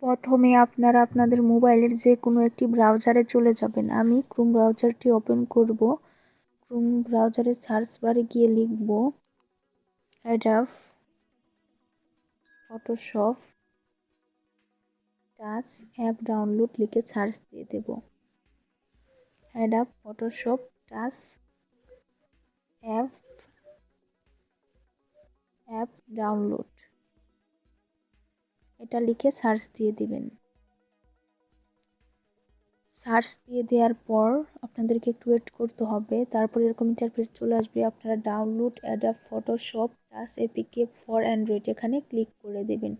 প্রথমে আপনারা আপনাদের মোবাইলের যে কোনো একটি ব্রাউজারে চলে যাবেন। আমি ক্রোম ব্রাউজারটি ওপেন করব। ক্রোম ব্রাউজারের সার্চ বারে গিয়ে লিখব Adobe Photoshop Touch app download লিখে সার্চ দিয়ে দেব। Adobe Photoshop Touch app download এটা লিখে সার্চ দিয়ে দিবেন। সার্চ দিয়ে দেওয়ার পর আপনাদেরকে একটু ওয়েট করতে হবে। তারপর এরকম ইন্টারফেস চলে আসবে। আপনারা download Adobe Photoshop touch APK for Android এখানে ক্লিক করে দেবেন।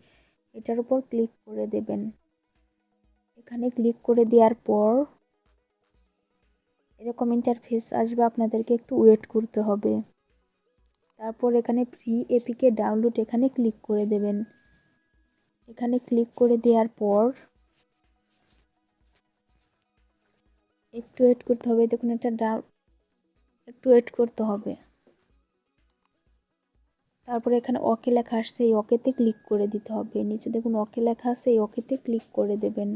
এটার উপর ক্লিক করে দেবেন। এখানে ক্লিক করে দেওয়ার পর এরকম ইন্টারফেস আসবে, আপনাদেরকে একটু ওয়েট করতে হবে। তারপর এখানে ফ্রি এপিকে ডাউনলোড এখানে ক্লিক করে দেবেন। এখানে ক্লিক করে দেওয়ার পর একটু ওয়েট করতে হবে। দেখুন এটা একটু ওয়েট করতে হবে। তারপরে এখানে ওকে লেখা আসছে, এই ওকেতে ক্লিক করে দিতে হবে। নিচে দেখুন ওকে লেখা আছে, এই ওকেতে ক্লিক করে দেবেন।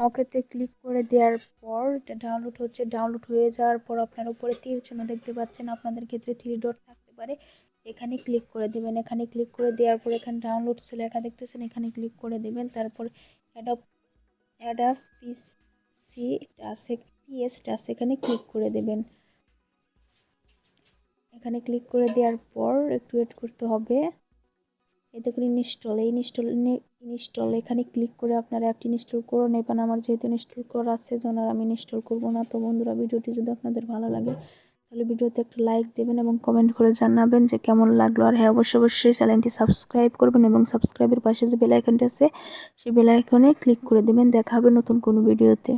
ওকেতে ক্লিক করে দেওয়ার পর এটা ডাউনলোড হচ্ছে। ডাউনলোড হয়ে যাওয়ার পর আপনার উপরে তীর চিহ্ন দেখতে পাচ্ছেন, আপনাদের ক্ষেত্রে 3 ডট থাকতে পারে। এখানে ক্লিক করে দেবেন। এখানে ক্লিক করে দেওয়ার পর এখানে ডাউনলোড লেখা দেখতেছেন, এখানে ক্লিক করে দেবেন। তারপর অ্যাডব পিসি টাচ এখানে ক্লিক করে দেবেন। এখানে ক্লিক করে দেওয়ার পর একটু ওয়েট করতে হবে। এই দেখুন ইনস্টল এখানে ক্লিক করে আপনারা অ্যাপটি ইনস্টল করে নেবেন। আমার যেহেতু ইনস্টল করা আছে জন্য আমি ইনস্টল করব না। তো বন্ধুরা, ভিডিওটি যদি আপনাদের ভালো লাগে তাহলে ভিডিওতে একটা লাইক দেবেন এবং কমেন্ট করে জানাবেন যে কেমন লাগলো। আর হ্যাঁ, অবশ্যই চ্যানেলটি সাবস্ক্রাইব করবেন এবং সাবস্ক্রাইবের পাশে যে বেল আইকনটি আছে সেই বেল আইকনে ক্লিক করে দেবেন। দেখা হবে নতুন কোনো ভিডিওতে।